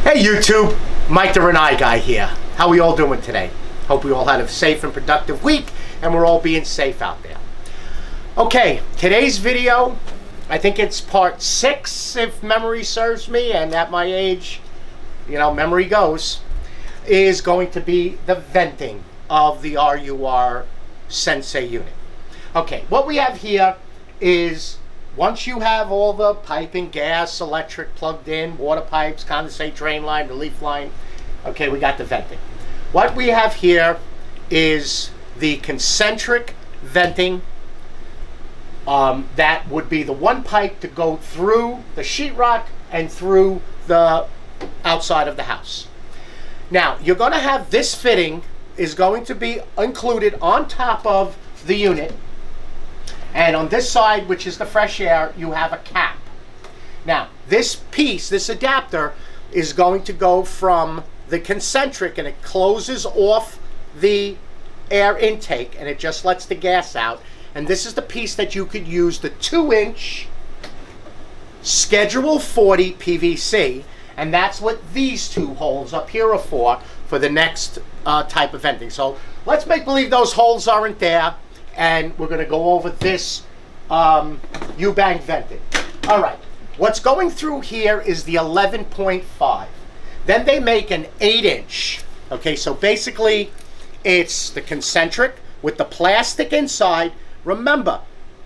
Hey YouTube, Mike the Renai guy here. How we all doing today? Hope we all had a safe and productive week and we're all being safe out there. Okay, today's video, I think it's part 6 if memory serves me, and at my age, you know, memory goes, is going to be the venting of the RUR Sensei unit. Okay, what we have here is once you have all the piping, gas, electric plugged in, water pipes, condensate drain line, relief line, okay, we got the venting. What we have here is the concentric venting. That would be the one pipe to go through the sheetrock and through the outside of the house. Now, you're going to have this fitting is going to be included on top of the unit. And on this side, which is the fresh air, you have a cap. Now, this piece, this adapter, is going to go from the concentric, and it closes off the air intake, and it just lets the gas out. And this is the piece that you could use the 2-inch Schedule 40 PVC, and that's what these two holes up here are for the next type of venting. So let's make believe those holes aren't there, and we're going to go over this U-bank venting. All right, what's going through here is the 11.5. Then they make an 8-inch. Okay, so basically it's the concentric with the plastic inside. Remember,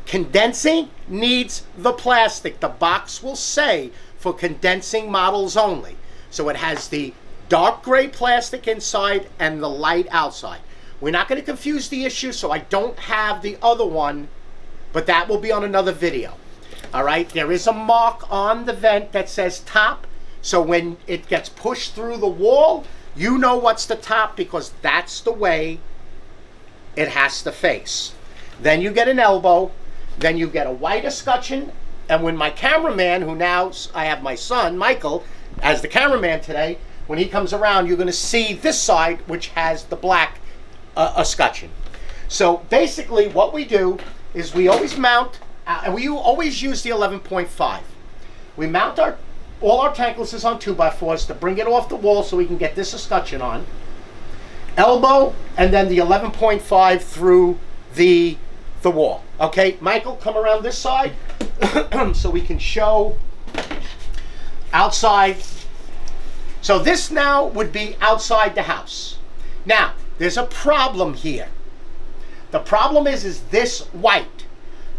condensing needs the plastic. The box will say for condensing models only. So it has the dark gray plastic inside and the light outside. We're not going to confuse the issue, so I don't have the other one, but that will be on another video. All right, there is a mark on the vent that says top, so when it gets pushed through the wall, you know what's the top because that's the way it has to face. Then you get an elbow, then you get a white escutcheon, and when my cameraman, who now I have my son, Michael, as the cameraman today, when he comes around, you're going to see this side, which has the black escutcheon. So basically what we do is we always mount, and we always use the 11.5. We mount all our tanklesses on 2x4s to bring it off the wall so we can get this escutcheon on. Elbow, and then the 11.5 through the wall. Okay, Michael, come around this side so we can show outside. So this now would be outside the house. Now, there's a problem here. The problem is this white.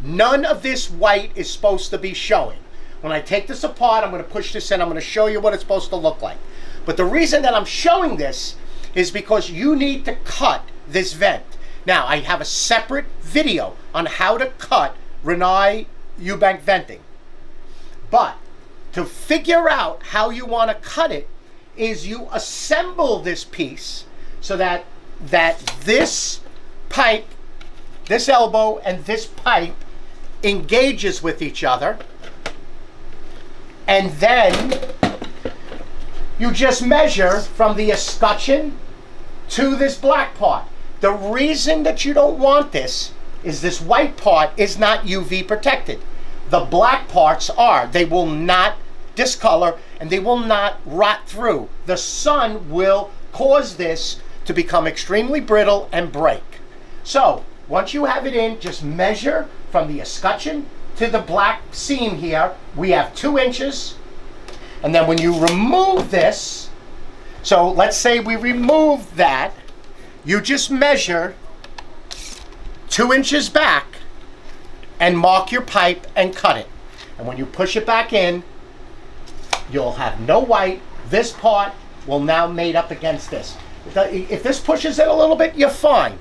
None of this white is supposed to be showing. When I take this apart, I'm going to push this in. I'm going to show you what it's supposed to look like. But the reason that I'm showing this is because you need to cut this vent. Now, I have a separate video on how to cut Renai U-bank venting. But to figure out how you want to cut it is you assemble this piece so that this pipe, this elbow, and this pipe engages with each other. And then you just measure from the escutcheon to this black part. The reason that you don't want this is this white part is not UV protected. The black parts are. They will not discolor and they will not rot through. The sun will cause this to become extremely brittle and break. So once you have it in, just measure from the escutcheon to the black seam here. We have 2 inches. And then when you remove this, so let's say we remove that, you just measure 2 inches back and mark your pipe and cut it. And when you push it back in, you'll have no white. This part will now mate up against this. If this pushes it a little bit, you're fine.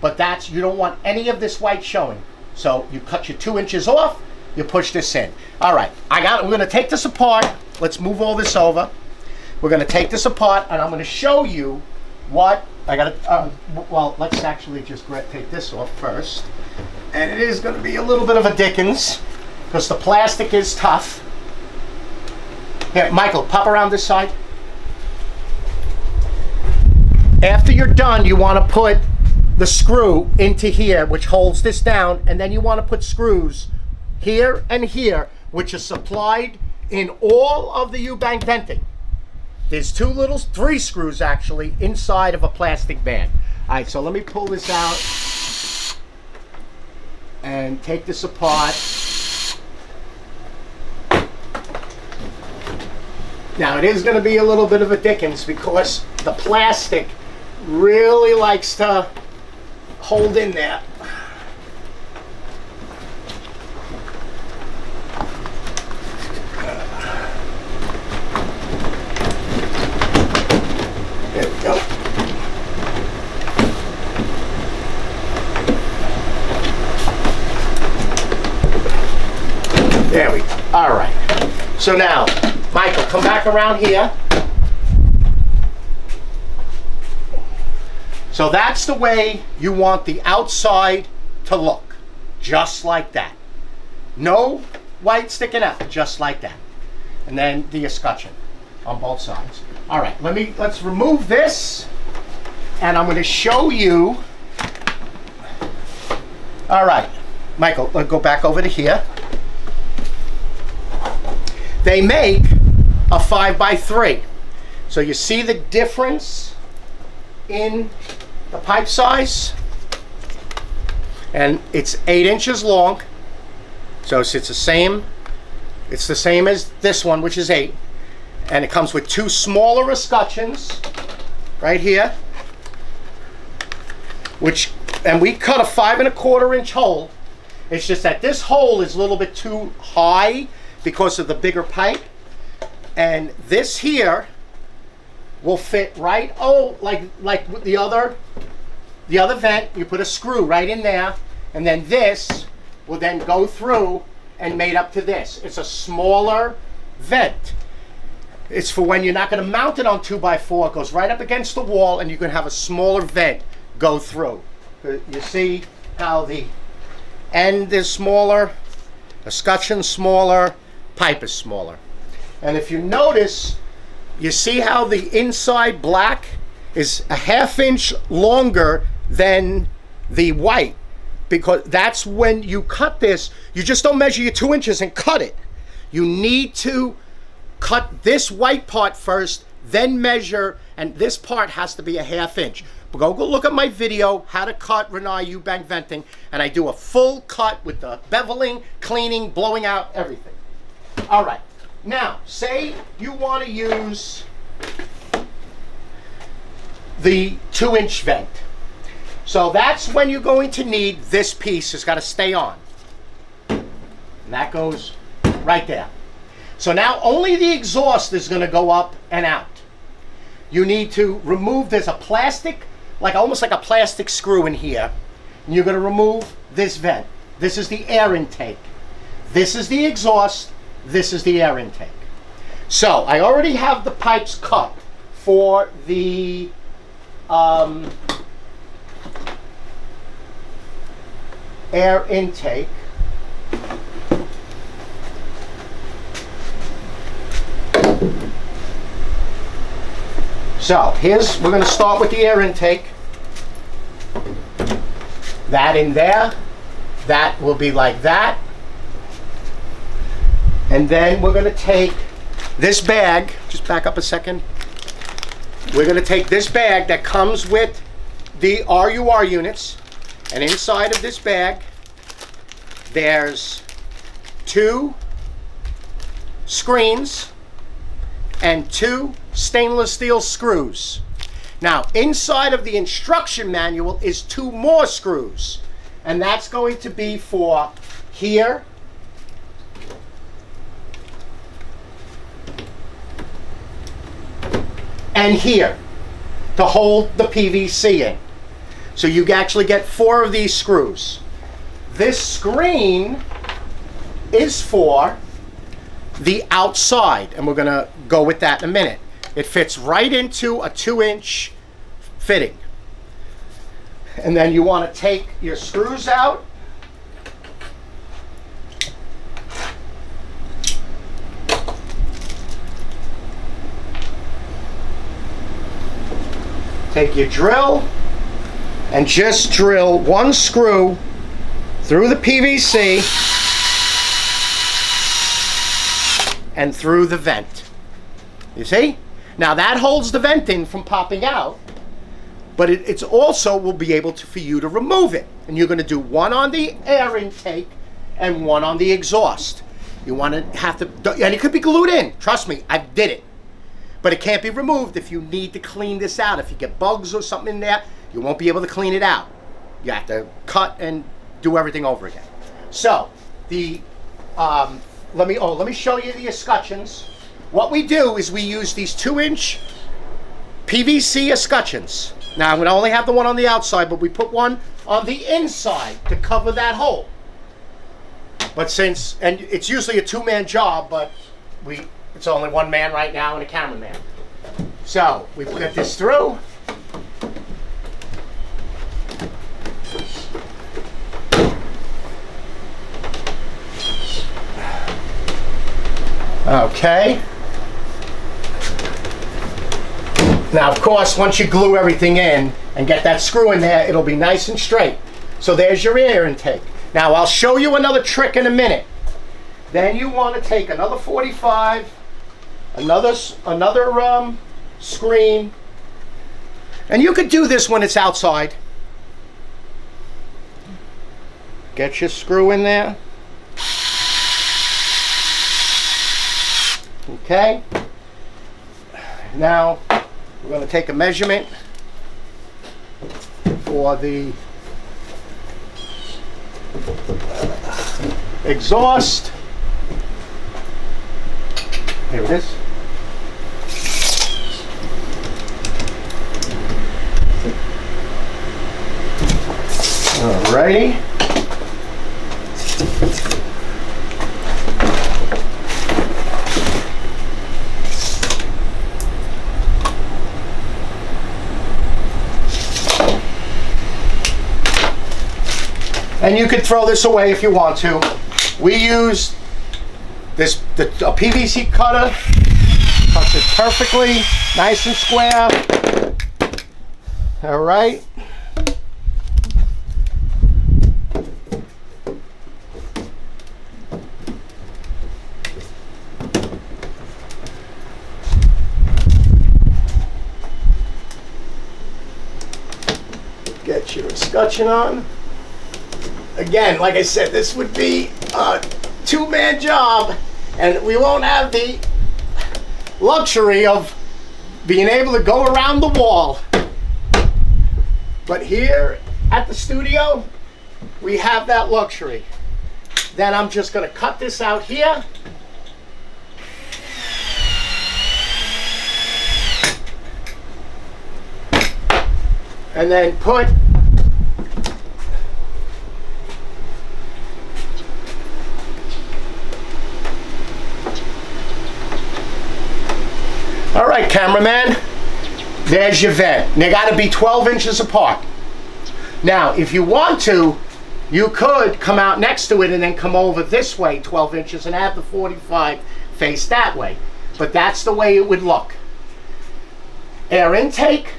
But you don't want any of this white showing. So you cut your 2 inches off, you push this in. All right, we're going to take this apart. Let's move all this over. We're going to take this apart, and I'm going to show you what I got to. Well, let's actually just take this off first. And it is going to be a little bit of a Dickens because the plastic is tough. Here, Michael, pop around this side. After you're done, you want to put the screw into here, which holds this down, and then you want to put screws here and here, which are supplied in all of the U-bank venting. there's three screws actually inside of a plastic band. All right, so let me pull this out and take this apart. Now it is going to be a little bit of a dickens because the plastic really likes to hold in there. There we go. There we go. All right. So now, Michael, come back around here. So that's the way you want the outside to look. Just like that. No white sticking out. Just like that. And then the escutcheon on both sides. All right, let's remove this, and I'm going to show you. All right, Michael, let's go back over to here. They make a 5x3. So you see the difference in the pipe size? And it's 8 inches long. So it's the same as this one, which is 8. And it comes with 2 smaller escutcheons right here, and we cut a 5 1/4 inch hole. It's just that this hole is a little bit too high because of the bigger pipe, and this here will fit right, like the other vent. You put a screw right in there, and then this will then go through and made up to this. It's a smaller vent. It's for when you're not going to mount it on 2x4. It goes right up against the wall, and you can have a smaller vent go through. You see how the end is smaller, escutcheon smaller, pipe is smaller. And if you notice, you see how the inside black is a 1/2 inch longer than the white, because that's when you cut this. You just don't measure your 2 inches and cut it. You need to cut this white part first, then measure, and this part has to be a 1/2 inch. But go look at my video, how to cut Rinnai U-bank venting, and I do a full cut with the beveling, cleaning, blowing out, everything. All right, now, say you want to use the 2-inch vent. So that's when you're going to need this piece. It's got to stay on. And that goes right there. So now only the exhaust is going to go up and out. You need to remove, there's a plastic, almost like a plastic screw in here. And you're going to remove this vent. This is the air intake. This is the exhaust. This is the air intake. So I already have the pipes cut for the air intake. So we're going to start with the air intake. That in there, that will be like that. And then we're going to take this bag, just back up a second. We're going to take this bag that comes with the RUR units, and inside of this bag, there's 2 screens and 2 stainless steel screws. Now, inside of the instruction manual is 2 more screws, and that's going to be for here and here to hold the PVC in. So you actually get 4 of these screws. This screen is for the outside, and we're going to go with that in a minute. It fits right into a 2-inch fitting. And then you want to take your screws out. Take your drill and just drill 1 screw through the PVC and through the vent. You see? Now that holds the vent in from popping out, but it's also will be able to, for you to remove it. And you're going to do one on the air intake and one on the exhaust. You want to have to, and it could be glued in. Trust me, I did it. But it can't be removed if you need to clean this out. If you get bugs or something in there, you won't be able to clean it out. You have to cut and do everything over again. So the let me show you the escutcheons. What we do is we use these 2-inch PVC escutcheons. Now I'm going to only have the one on the outside, but we put one on the inside to cover that hole. But since, and it's usually a 2-man job, but it's only 1 man right now and a cameraman. So we put this through. Okay. Now, of course, once you glue everything in and get that screw in there, it'll be nice and straight. So there's your air intake. Now, I'll show you another trick in a minute. Then you want to take another 45, another screen, and you could do this when it's outside. Get your screw in there. Okay. Now we're going to take a measurement for the exhaust. Here it is. Alrighty. And you could throw this away if you want to. We use a PVC cutter, cuts it perfectly, nice and square. All right. Get your escutcheon on. Again, like I said, this would be a 2-man job, and we won't have the luxury of being able to go around the wall. But here at the studio, we have that luxury. Then I'm just going to cut this out here. And then put all right, cameraman, there's your vent. They got to be 12 inches apart. Now, if you want to, you could come out next to it and then come over this way 12 inches and have the 45 face that way. But that's the way it would look. Air intake,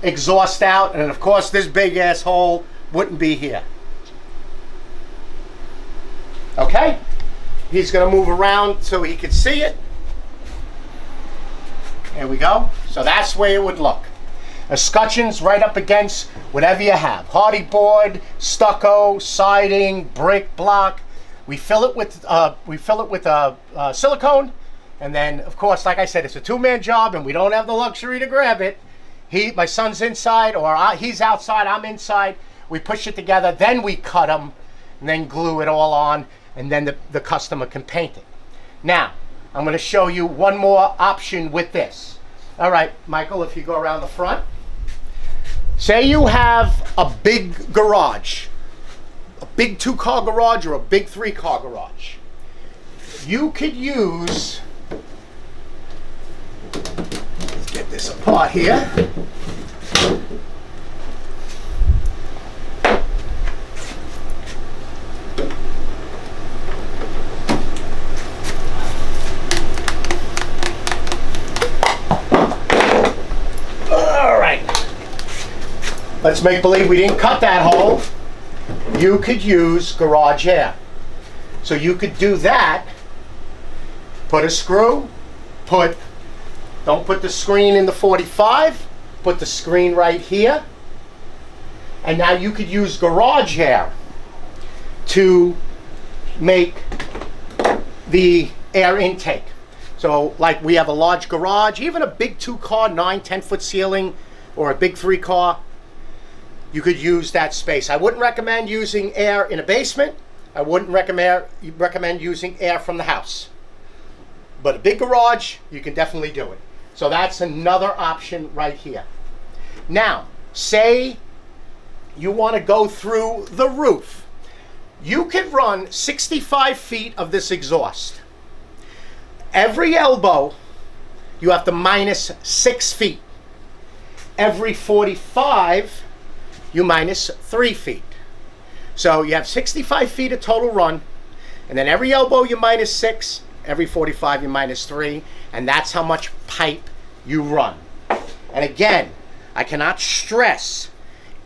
exhaust out, and of course this big ass hole wouldn't be here. Okay? He's going to move around so he can see it. There we go. So that's the way it would look. Escutcheons right up against whatever you have. Hardy board, stucco, siding, brick, block. We fill it with silicone, and then of course, like I said, it's a 2-man job, and we don't have the luxury to grab it. My son's inside, or he's outside. I'm inside. We push it together, then we cut them, and then glue it all on, and then the customer can paint it. Now, I'm going to show you one more option with this. All right, Michael, if you go around the front. Say you have a big garage, a big 2-car garage or a big 3-car garage. You could use, let's get this apart here. Let's make believe we didn't cut that hole. You could use garage air. So you could do that, put a screw, put Don't put the screen in the 45. Put the screen right here. And now you could use garage air to make the air intake. So like we have a large garage, even a big 2-car, 9-10 foot ceiling, or a big 3-car, you could use that space. I wouldn't recommend using air in a basement. I wouldn't recommend using air from the house. But a big garage, you can definitely do it. So that's another option right here. Now, say you want to go through the roof. You could run 65 feet of this exhaust. Every elbow, you have to minus 6 feet. Every 45, you minus 3 feet. So you have 65 feet of total run, and then every elbow you minus 6, every 45 you minus 3, and that's how much pipe you run. And again, I cannot stress,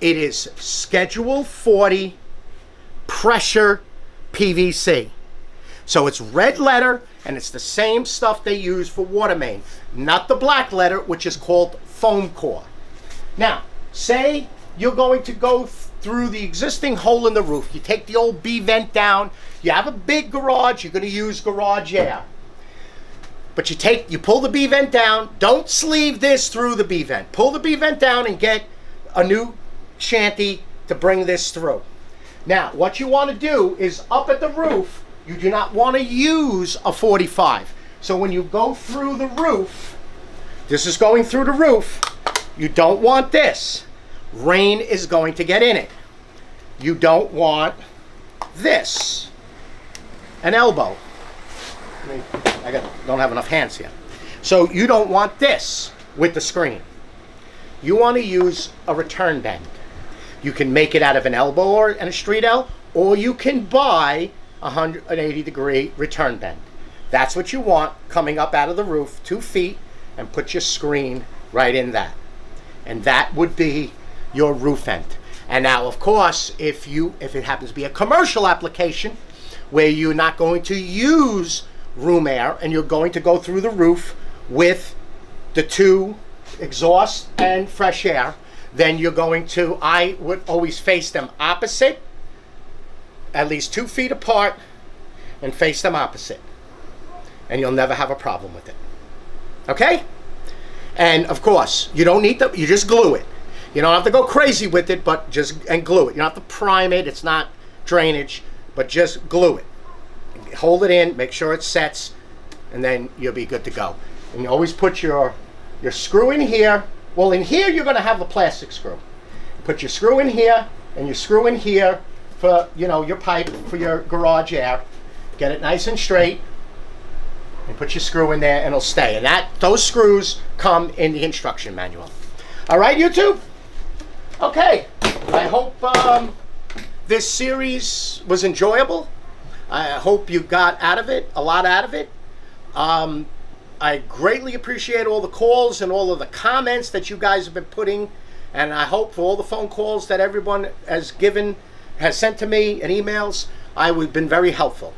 it is Schedule 40 pressure PVC. So it's red letter, and it's the same stuff they use for water main, not the black letter, which is called foam core. Now, say you're going to go through the existing hole in the roof. You take the old B vent down. You have a big garage. You're going to use garage air. But you pull the B vent down. Don't sleeve this through the B vent. Pull the B vent down and get a new shanty to bring this through. Now, what you want to do is up at the roof, you do not want to use a 45. So when you go through the roof, this is going through the roof, you don't want this. Rain is going to get in it. You don't want this. An elbow. Don't have enough hands here. So you don't want this with the screen. You want to use a return bend. You can make it out of an elbow and a street L, or you can buy a 180-degree return bend. That's what you want coming up out of the roof, 2 feet, and put your screen right in that. And that would be your roof vent. And now, of course, if it happens to be a commercial application where you're not going to use room air and you're going to go through the roof with the 2 exhaust and fresh air, then you're going to, I would always face them opposite, at least 2 feet apart, and face them opposite. And you'll never have a problem with it. Okay? And of course, you don't need you just glue it. You don't have to go crazy with it, but and glue it. You don't have to prime it, it's not drainage, but just glue it. Hold it in, make sure it sets, and then you'll be good to go. And you always put your screw in here. Well, in here you're gonna have the plastic screw. Put your screw in here, and your screw in here for, your pipe for your garage air. Get it nice and straight, and put your screw in there and it'll stay. And those screws come in the instruction manual. All right, YouTube? Okay, I hope this series was enjoyable. I hope you got a lot out of it. I greatly appreciate all the calls and all of the comments that you guys have been putting. And I hope for all the phone calls that everyone has sent to me and emails, I've been very helpful.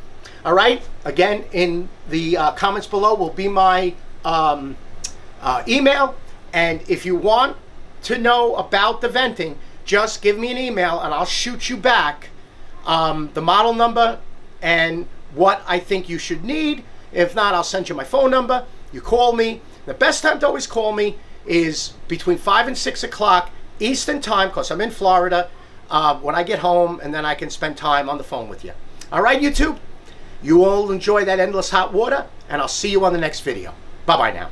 All right, again, in the comments below will be my email. And if you want to know about the venting, just give me an email and I'll shoot you back the model number and what I think you should need. If not, I'll send you my phone number. You call me. The best time to always call me is between 5 and 6 o'clock Eastern time, because I'm in Florida, when I get home, and then I can spend time on the phone with you. All right, YouTube? You all enjoy that endless hot water, and I'll see you on the next video. Bye-bye now.